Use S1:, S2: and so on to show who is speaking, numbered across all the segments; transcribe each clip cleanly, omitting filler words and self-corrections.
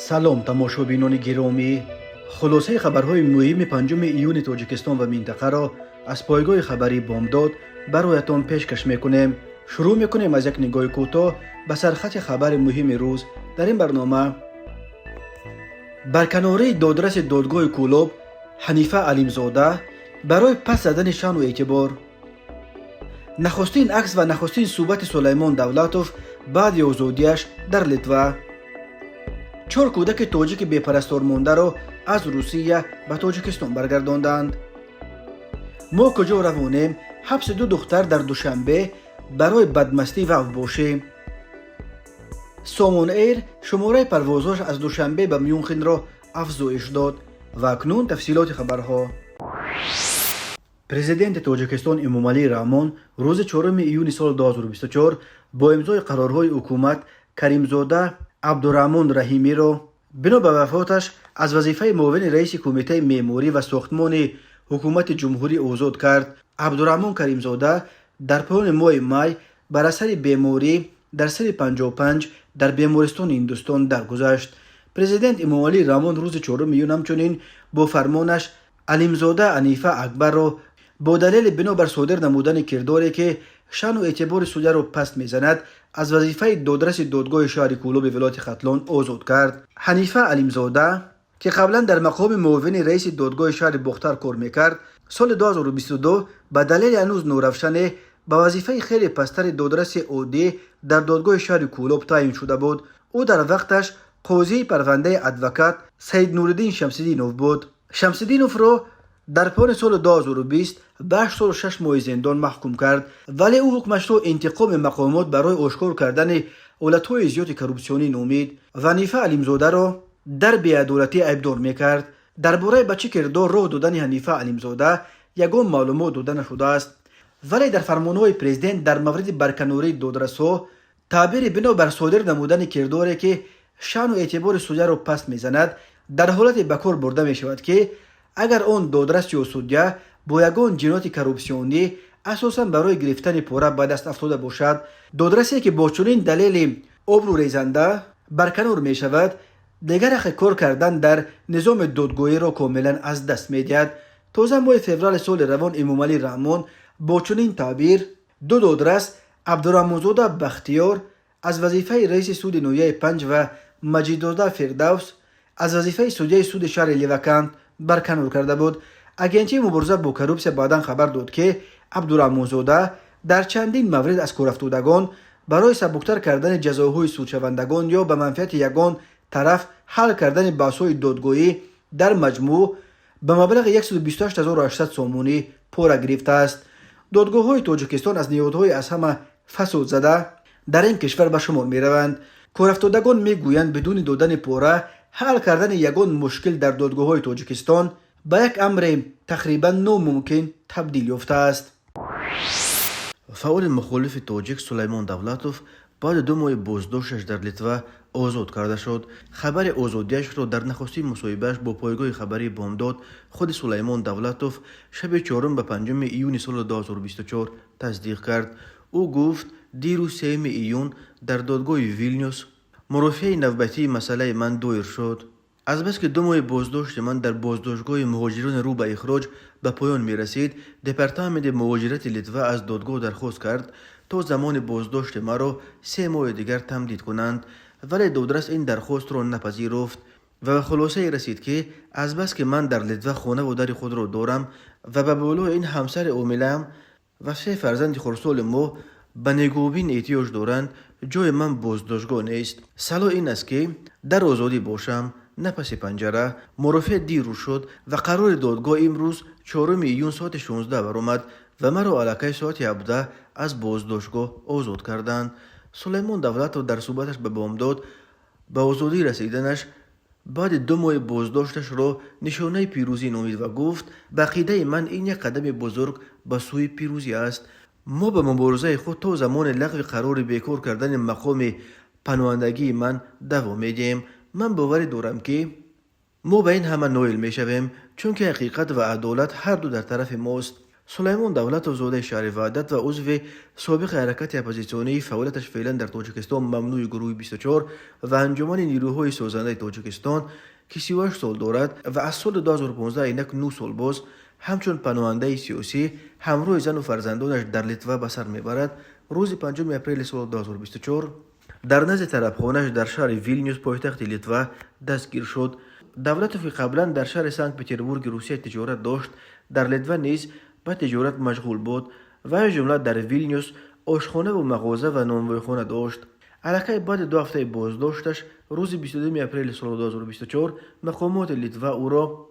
S1: سلام تماشابینان گرامی، خلاصه خبرهای مهم 5 ایون تاجیکستان و منطقه را از پایگاه خبری بامداد برایتان پیشکش میکنیم. شروع میکنیم از یک نگاه کوتاه به سرخط خبر مهم روز. در این برنامه برکناری دادرس دادگاه کولوب حنیفه علیمزاده برای پس زدن شان و اعتبار، نخستین عکس و نخستین صحبت سلیمان دولتوف بعد آزادیش در لیتوا، 4 کودک تاجیک بی‌پرستار مانده را از روسیه به تاجیکستان برگرداندند. ما کجا روانیم؟ حبس 2 دختر در دوشنبه برای بدمستی و اوباشی. سامان ایر شماره پروازش از دوشنبه به میونخن را افزایش داد. و اکنون تفصیلات خبرها. پرزیدنت تاجیکستان امامعلی رحمان روز 4 ایون سال 2024 با امضای قرارهای حکومت کریمزاده عبدالرحمن رحیمی را بنا به وفاتش از وظیفه معاون رئیس کمیته معماری و ساختمان حکومت جمهوری آزاد کرد. عبدالرحمن کریمزاده در پایان ماه می بر اثر بیماری در سن 55 در بیمارستان هندوستان درگذشت. پرزیدنت امامعلی رحمان روز 4 ایون همچنین با فرمانش علیمزاده حنیفه اکبر را با دلیل بنابر صادر نمودن کرداری که شان و اعتبار سوده را پست میزند از وظیفه دادرس دادگاه شهر کولوب ولایت ختلان آزاد کرد. حنیفه علیمزاده که قبلا در مقام معاون رئیس دادگاه شهر بختر کار میکرد، سال 2022 به دلیل هنوز نورافشن به وظیفه خیلی پستر دادرس عادی در دادگاه شهر کولوب تعیین شده بود. او در وقتش قاضی پرونده ادوکات سید نورالدین شمس‌الدینوف بود. شمس‌الدینوف را در پایان سال 2020 به 8 سال و 6 ماه زندان محکوم کرد، ولی او حکمش را انتقام مقامات برای آشکار کردن حالتهای زیاد کروپسیونی نامید و حنیفه علیمزاده را در بی‌عدالتی عیبدار میکرد. درباره به چه کردار راه دادن حنیفه علیمزاده یگان معلومات داده نشده است، ولی در فرمانهای پرزیدنت در مورد برکناری دادرس‌ها تعبیر بنا بر صادر نمودن کرداری که شان و اعتبار سوده را پست میزند در حالت به کار برده می شود که اگر آن دادرس یا سودیا با یگان جنایت کروپسیونی اساساً برای گرفتن پوره به دست افتاده باشد، دادرسی که با چنین دلیل آبرو ریزنده برکنار می شود، دیگر حق کار کردن در نظام دادگاهی را کاملا از دست می دهد. تازه ماه فوریه سال روان امامعلی رحمان با چنین تعبیر 2 دادرس عبدالرحمنزاده بختیار از وظیفه رئیس سود نویه 5 و مجیدزاده فردوس از وظیفه سودیه سود شهر لیوکند برکنار کرده بود. اگنسی مبارزه با کروپسیا بعداً خبر داد که عبدالرحمنزاده در چندین مورد از کار افتادگان برای سبکتر کردن جزاهای سودشوندگان یا به منفعت یگان طرف حل کردن بحث‌های دادگاهی در مجموع به مبلغ 128800 سومونی پوره گرفته است. دادگاه‌های تاجیکستان از نهادهای از همه فساد زده در این کشور به شمار می‌روند. کارافتادگان میگویند بدون دادن پوره حل کردن یگان مشکل در دادگاه‌های تاجیکستان به یک امر تقریبا ناممکن تبدیل یافته است. فعال مخالف تاجیک سلیمان دولتوف بعد 2 ماه بازداشتش در لیتوا آزاد کرده شد. خبر آزادیش را در نخستین مصاحبه‌اش با پایگاه خبری بامداد خود سلیمان دولتوف شب 4 به 5 ایون سال 2024 تصدیق کرد. او گفت دیروز 3 ایون در دادگاه ویلنیوس مرافعه نوبتی مسئله من دایر شد. از بس که 2 ماه بازداشت من در بازداشتگاه مهاجران رو به اخراج به پایان می رسید، دپارتمان مهاجرت لیتوا از دادگاه درخواست کرد تا زمان بازداشت مرا 3 ماه دیگر تمدید کنند، ولی دادرس این درخواست را نپذیرفت و به خلاصه رسید که از بس که من در لیتوا خانه و در خود را دارم و به بالای این همسر عامله‌ام و 3 فرزند خردسال ما به نگوبین احتیاج دارند، جای من بازداشتگاه نیست. صلاح این است که در آزادی باشم، نه پس پنجره. مرافع دیر شد و قرار دادگاه امروز 4 ایون ساعت 16 برآمد و مرا علاقه ساعت 17 از بازداشتگاه آزاد کردند. سلیمان دولتوف در صحبتش به بامداد به آزادی رسیدنش بعد 2 ماه بازداشتش را نشانه پیروزی نامید و گفت به عقیده من این یک قدم بزرگ به سوی پیروزی است. ما به مبارزه خود تا زمان لغو قرار بیکار کردن مقام پناهندگی من دوام میدیم. من باور دارم که ما به این همه نائل میشویم چون که حقیقت و عدالت هر دو در طرف ماست. سلیمان دولتوف زاده شهر وحدت و عضو سابق حرکت اپوزیسیونی فعالیتش فعلا در تاجیکستان ممنوع گروه 24 و انجمن نیروهای سازنده تاجیکستان که 38 سال دارد و از سال 2015 اینک 9 سال باز همچون پناهنده سیاسی همراه زن و فرزندانش در لیتوا به سر میبرد. روز 5 اپریل سال 2024 در نزد طرفخانه‌اش در شهر ویلنیوس پایتخت لیتوا دستگیر شد. دولتوف قبلا در شهر سنت پتربورگ روسیه تجارت داشت. در لیتوا نیز به تجارت مشغول بود و از جمله در ویلنیوس آشخانه و مغازه و نانوایخانه داشت. علاقه بعد 2 هفته بازداشتش روز 22 اپریل سال 2024 مقامات لیتوا او را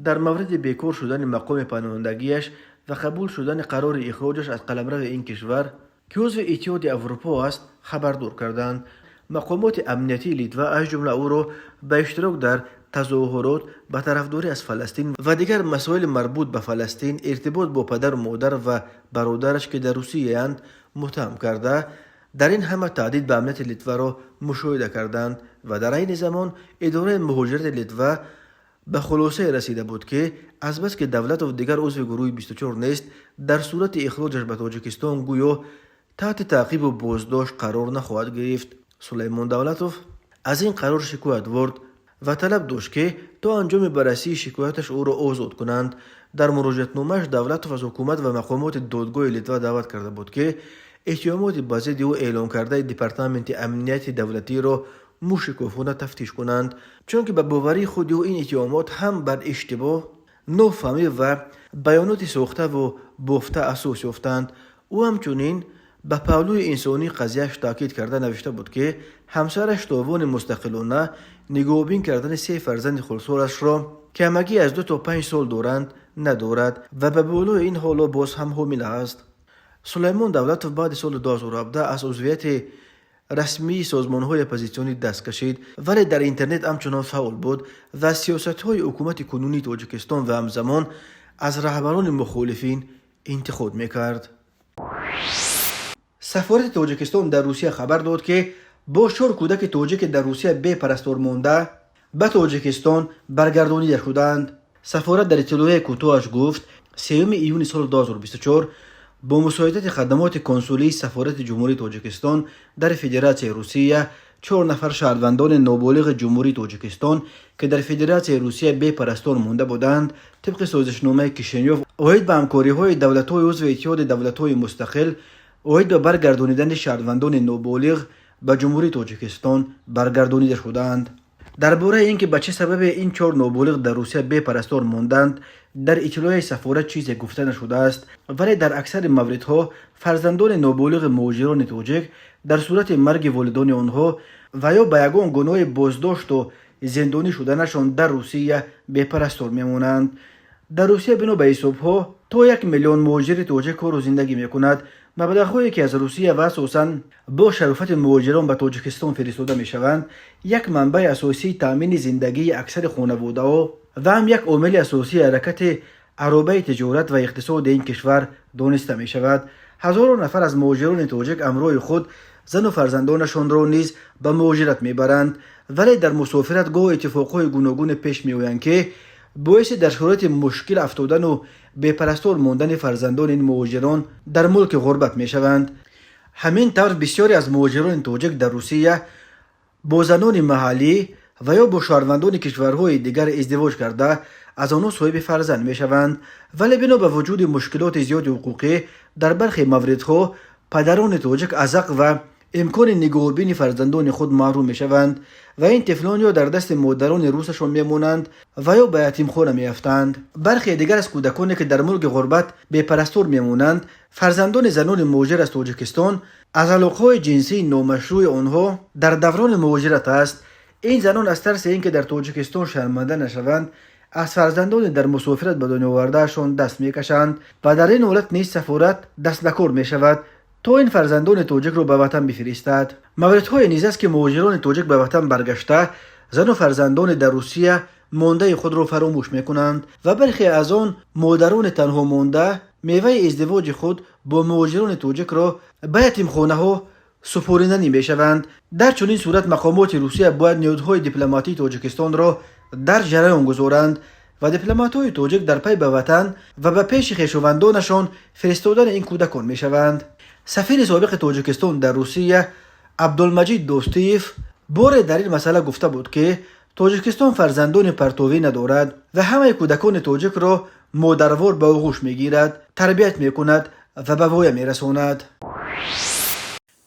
S1: در مورد بیکار شدن مقام پناهندگیش و قبول شدن قرار اخراجش از قلمرو این کشور که عضو اتحاد اروپا است خبردار کردند. مقامات امنیتی لیتوا از جمله او را به اشتراک در تظاهرات به طرفداری از فلسطین و دیگر مسائل مربوط به فلسطین، ارتباط با پدر و مادر و برادرش که در روسیه اند متهم کرده. در این همه تهدید به امنیت لیتوا را مشاهده کردند و در این زمان اداره مهاجرت لیتوا به خلاصه رسیده بود که از بس که دولت و دیگر عضو گروه 24 نیست، در صورت اخراجش به تاجیکستان گویا تحت تعقیب و بازداشت قرار نخواهد گرفت. سلیمان دولتوف از این قرار شکایت ورد و طلب داشت که تا انجام بررسی شکایتش او را آزاد کنند. در مراجعتنامه‌اش دولتوف از حکومت و مقامات دادگاه لیتوا دعوت کرده بود که اتهامات به ضد او اعلام کرده دپارتمنت امنیت دولتی را موشکافانه تفتیش کنند، چون که به باوری خود او این اتهامات هم بر اشتباه، نافهمی و بیانات ساخته و بافته اساس یافتند. او همچنین به پهلوی انسانی قضیهش تاکید کرده نوشته بود که همسرش تاوان مستقلانه نگاهبین کردن 3 فرزند خلصارش را که همگی از 2 تا 5 سال دارند ندارد و به بالای این حالا باز هم حامل است. سلیمان دولتوف بعد سال 2017 از عضویت رسمی سازمان‌های اپوزیسیونی دست کشید، ولی در اینترنت همچنان فعال بود و سیاست‌های حکومت کنونی تاجیکستان و همزمان از رهبران مخالفین انتقاد می‌کرد. سفارت تاجیکستان در روسیه خبر داد که با 4 کودک تاجیک در روسیه بی پرستار مانده به تاجیکستان برگردانیده شدند. سفارت در اطلاع کوتاهش گفت 3 ایون سال 2024 با مساعدت خدمات کنسولی سفارت جمهوری تاجیکستان در فدراسیون روسیه 4 نفر شهروندان نابالغ جمهوری تاجیکستان که در فدراسیون روسیه بی پرستار مانده بودند طبق سازشنامه کیشنیوف اوید به همکاری‌های دولت‌های عضو اتحاد دولت‌های مستقل اوید به برگردانیدن شهروندان نابالغ به جمهوری تاجیکستان برگردانیده شدند. درباره اینکه به چه سبب این 4 نابالغ در روسیه بی پرستار ماندند در اطلاع سفارت چیزی گفته نشده است، ولی در اکثر موردها فرزندان نابالغ مهاجران تاجیک در صورت مرگ والدان آنها و یا به یگان گناه بازداشت و زندانی شدنشان در روسیه بی پرستار میمانند. در روسیه بنا به حسابها تا 1 میلیون مهاجر تاجیک کار و زندگی میکند. مبلغ‌هایی که از روسیه و اساساً با شرافت مهاجران به تاجیکستان فرستاده میشوند یک منبع اساسی تامین زندگی اکثر خانواده‌ها و هم یک عامل اساسی حرکت عربه تجارت و اقتصاد این کشور دانسته می شود. هزاران نفر از مهاجران تاجیک همراه خود زن و فرزندانشان را نیز به مهاجرت میبرند، ولی در مسافرت گاه اتفاقهای گوناگون پیش میآیند که باعث در شرایط مشکل افتادن و بی پرستار ماندن فرزندان این مهاجران در ملک غربت میشوند. همین طور بسیاری از مهاجران تاجیک در روسیه با زنان محلی و یا با شهروندان کشورهای دیگر ازدواج کرده از آنها صاحب فرزند میشوند، ولی بنا به وجود مشکلات زیاد حقوقی در برخی موردها پدران تاجیک از حق و امکان نگاهبین فرزندان خود محروم میشوند و این طفلان یا در دست مادران روسشان میمانند و یا به یتیمخانه میافتند. برخی دیگر از کودکانی که در ملک غربت بی پرستار میمانند فرزندان زنان مهاجر از تاجیکستان از علاقه‌های جنسی نامشروع آنها در دوران مهاجرت است. این زنان از ترس اینکه در تاجیکستان شرمنده نشوند از فرزندان در مسافرت به دنیا آوردهشان دست میکشند و در این حالت نیز سفارت دست به کار میشود تا این فرزندان تاجیک را به وطن بفرستد. موردهای نیز است که مهاجران تاجیک به وطن برگشته زن و فرزندان در روسیه مانده خود را فراموش میکنند و برخی از آن مادران تنها مانده میوه ازدواج خود با مهاجران تاجیک را به یتیمخانه ها سپرانده نمیشوند. در چنین صورت مقامات روسیه باید نهادهای دیپلماتی تاجیکستان را در جریان گذارند و دیپلمات‌های تاجیک در پی به وطن و به پیش خویشاوندانشان فرستادن این کودکان میشوند. سفیر سابق تاجیکستان در روسیه عبدالمجید دوستیف بار در این مسئله گفته بود که تاجیکستان فرزندان پرتوی ندارد و همه کودکان تاجیک را مادروار به آغوش میگیرد، تربیت میکند و به وای میرساند.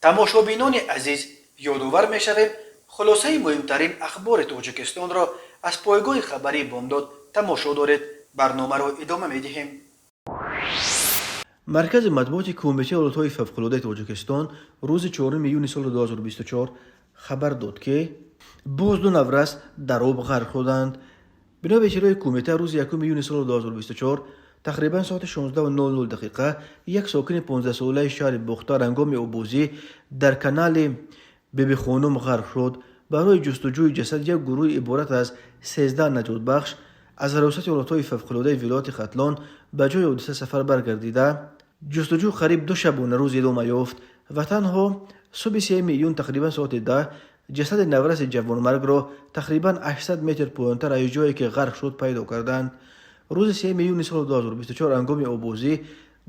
S1: تماشابینان عزیز، یادآور میشویم خلاصه مهمترین اخبار تاجیکستان را از پایگاه خبری بامداد تماشا دارید. برنامه را ادامه میدهیم. مرکز مطبوعات کمیته حالتهای فوق‌العاده تاجیکستان روز 4 یونیو سال 2024 خبر داد که باز 2 نفر در آب غرق شدند. بنا به اطلاع کمیته روز 1 یونیو سال 2024 تقریبا ساعت 16:00 یک ساکن 15 ساله شهر بختار هنگام آب‌بازی در کانال بیبی خانم غرق شد. برای جستجوی جسد یک گروه عبارت از 13 نجات بخش از حراست حالتهای فوق‌العاده ولایت ختلان به جای حادثه سفر برگردیده. جستجو قریب 2 شبانه روز ادامه یافت و تنها صبح 3 میلیون تقریبا ساعت 10 جسد نورس جوانمرگ را تقریبا 800 متر پایین‌تر از جایی که غرق شد پیدا کردند. روز 3 میلیون سال 2024 هنگام آب‌بازی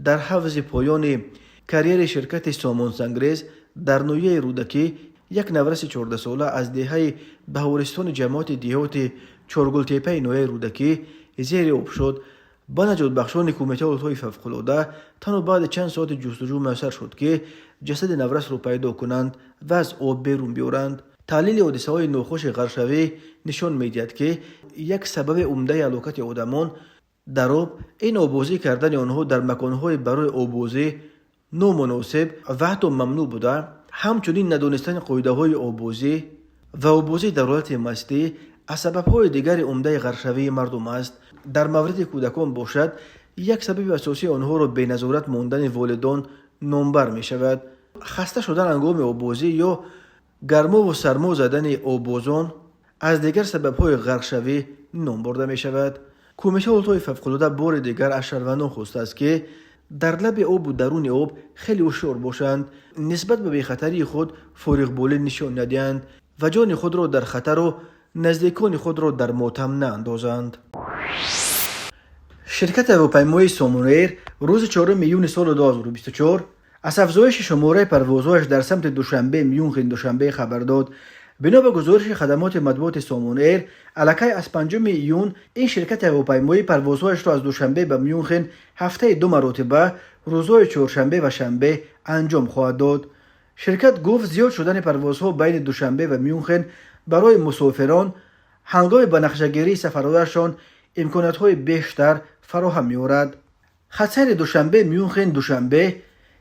S1: در حوض پایان کریر شرکت سامان سنگریز در نویه رودکی یک نورس 14 ساله از دهه بهارستان جماعت دیهات چارگلتپه نویه رودکی زیر آب شد. با نجات بخشان کمیته حالتهای فوق‌العاده تنها بعد چند ساعت جستجو میسر شد که جسد نورس را پیدا کنند و از آب بیرون بیارند. تحلیل حادثه های ناخوش غرقشوی نشان میدهد که یک سبب عمده هلاکت آدمان در آب این آب‌بازی کردن آنها در مکانهای برای آب‌بازی نامناسب و حتی ممنوع بوده. همچنین ندانستن قاعده‌های آب‌بازی و آب‌بازی در حالت مستی از سبب‌های دیگر عمده غرقشوی مردم است. در مورد کودکان باشد یک سبب اساسی آنها را به نظارت ماندن والدان نامبر می شود. خسته شدن هنگام آب‌بازی یا گرما و سرما زدن آب‌بازان از دیگر سبب‌های غرقشوی نام برده می شود. کمیته حالتهای فوق‌العاده بار دیگر از شهروندان خواسته است که در لب آب و درون آب خیلی هوشیار باشند، نسبت به بی‌خطری خود فارغ‌بالی نشان ندهند و جان خود را در خطر و نزدیکان خود را در ماتم ناندازند. شرکت هواپیمایی سامون ایر روز 4 یونیو سال 2024 از افزایش شماره پروازهایش در سمت دوشنبه میونخن دوشنبه خبر داد. بنا به گزارش خدمات مطبوعات سامون ایر الکی از 5 میلیون این شرکت هواپیمایی پروازهایش را از دوشنبه به میونخن هفته 2 مرتبه روزهای چهارشنبه و شنبه انجام خواهد داد. شرکت گفت زیاد شدن پروازها بین دوشنبه و میونخن برای مسافران هنگام به نقشه‌گیری سفرهایشان امکانات‌های بیشتر فراهم می‌آورد. خط دوشنبه میونخن دوشنبه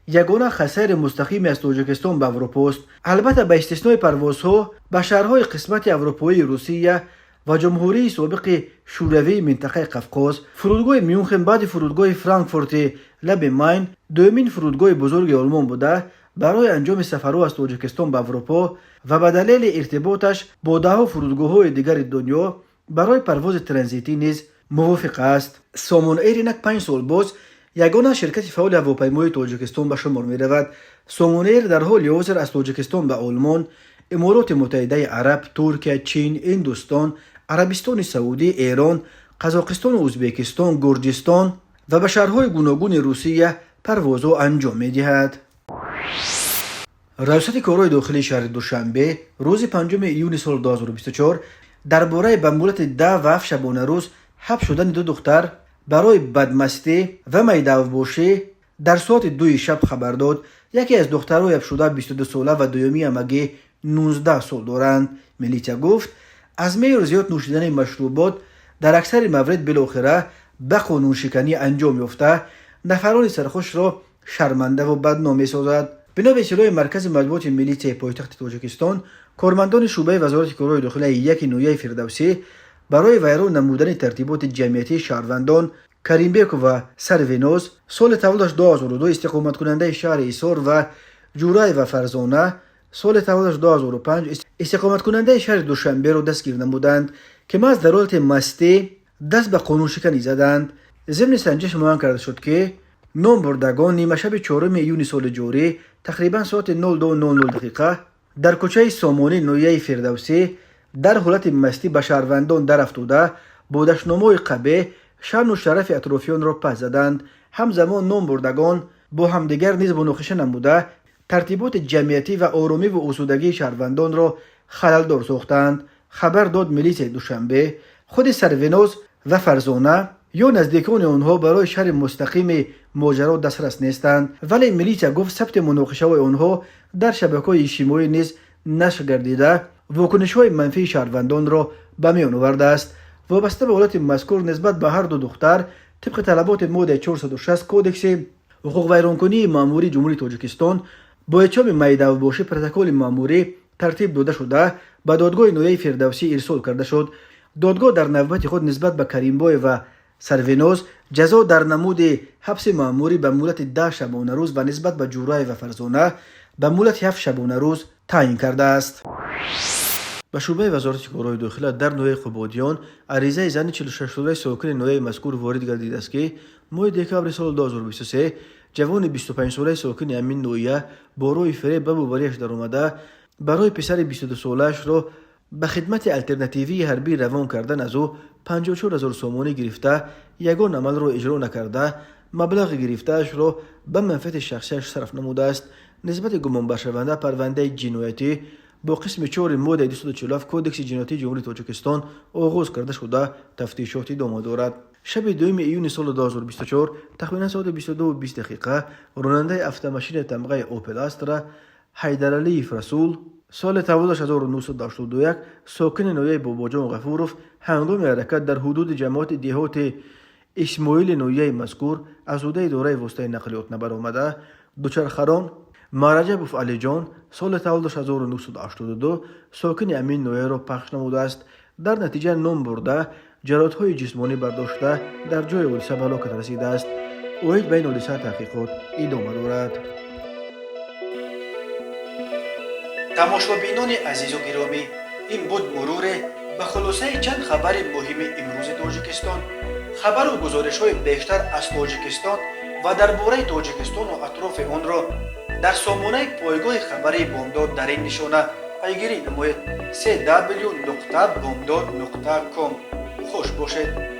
S1: یگانه خط مستقیم از تاجیکستان به اروپا است، البته به استثنای پروازها به شهرهای قسمت اروپایی روسیه و جمهوری سابق شوروی منطقه قفقاز. فرودگاه میونخن بعد فرودگاه فرانکفورت لب ماین دومین فرودگاه بزرگ آلمان بوده برای انجام سفرها از تاجیکستان به اروپا و به دلیل ارتباطش با 10 فرودگاه‌های دیگر دنیا برای پرواز ترانزیتی نیز موافق است. سامون ایر اینک 5 سال باز یگانه شرکت فعال هواپیمایی تاجیکستان به شمار می رود. سامون ایر در حال حاضر از تاجیکستان به آلمان، امارات متحده عرب، ترکیه، چین، هندوستان، عربستان سعودی، ایران، قزاقستان و ازبکستان، گرجستان و به شهرهای گوناگون روسیه پروازها انجام می دهد. رئیست کارهای داخلی شهر دوشنبه روز 5 یونیو سال 2024 درباره به مدت 10 و 7 شبانه روز حبس شدن 2 دختر برای بدمستی و میدان‌فروشی در ساعت 2 شب خبر داد. یکی از دخترها حبس شده 22 ساله و دومی همگی 19 سال دارند. ملیته گفت از میل زیاد نوشیدن مشروبات در اکثر موارد بالاخره به قانون شکنی انجام یافته نفران سرخوش را شرمنده و بدنام می‌سازد. بنا به اطلاع مرکز مطبوعات ملی پایتخت تاجیکستان، کارمندان شعبه وزارت کارهای داخلی یک نویه فردوسی برای ویران نمودن ترتیبات جمعیتی شهروندان کریمبیک و سروینوز سال تولدش 2002 استقامت کننده شهر ایسار و جورای و فرزانه سال تولدش 2005 استقامت کننده شهر دوشنبه را دستگیر نمودند که از در حالت مستی دست به قانون شکنی زدند. ضمن سنجش معلوم کرده شد که نام بردگان نیمه شب 4 یونیو سال جاری تقریبا ساعت 02:00 در کوچه سامانی نویه فردوسی در حالت مستی به شهروندان در افتاده با دشنامه‌های قبیح شان و شرف اطرافیان را پس زدند. همزمان نام بردگان با همدیگر نیز مناقشه نموده ترتیبات جمعیتی و آرامی و آسودگی شهروندان را خلل‌دار ساختند. خبر داد میلیسیای دوشنبه. خود سروینوس و فرزانه یا نزدیکان آنها برای شرح مستقیم ماجرا دسترس نیستند، ولی میلیسیا گفت ثبت مناقشه های آنها در شبکه‌های اجتماعی نیز نشر گردیده واکنش‌های منفی شهروندان را به میان آورده است. وابسته به حالت مذکور نسبت به هر دو دختر طبق طلبات ماده 460 کودکس حقوق ویرانکنی ماموری جمهوری تاجیکستان با اتهام میدوباشی پروتکل ماموری ترتیب داده شده به دادگاه نویه فردوسی ارسال کرده شد. دادگاه در نوبت خود نسبت به کریمبای و سروینوس جزا در نمود حبس ماموری به مدت 10 شبانه روز و نسبت به جورای و فرزانه به مدت 7 شبانه روز تعیین کرده است. به شعبه وزارت کارهای داخله در نویه قبادیان عریضه زن 46 ساله ساکن نویه مذکور وارد گردیده است که ماه دکامبر سال 2023 جوان 25 ساله ساکن همین نویه با روی فریب به باوریش در آمده برای پسر 22 سالش را به خدمت الترناتیوی حربی روان کردن از او 54,000 سومانی گرفته یگان عمل را اجرا نکرده مبلغ گرفته‌اش را به منفعت شخصیش صرف نموده است. نسبت گمان برشونده پرونده جنایتی با قسم 4 ماده 247 کودکس جنایتی جمهوری تاجیکستان آغاز کرده شده تفتیشات ادامه دارد. شب 2 ایون سال 2024 تقریبا ساعت 22:20 راننده اتومبیل تمغه اوپل استرا حیدرعلی فرسول سال تولدش 1981 ساکن نویه باباجان غفوروف هنگام حرکت در حدود جماعت دهات اسماعیل نویه مذکور از عهده اداره واسطه نقلیات نبرآمده دوچرخران مارجبوف علی جان سال تولدش 1982 ساکن امین نویه را پخش نموده است. در نتیجه نام برده جراحت‌های جسمانی برداشته در جای حادثه به هلاکت رسیده است. اویج بین حادثه تحقیقات ادامه دارد. تماشابینان عزیز و گرامی، این بود مرور به خلاصه چند خبر مهم امروز تاجیکستان. خبر و گزارش‌های بیشتر از تاجیکستان و درباره تاجیکستان و اطراف آن را در سامانه پایگاه خبری بامداد در این نشانه پیگیری نمایید: www.bamdad.com. خوش باشید.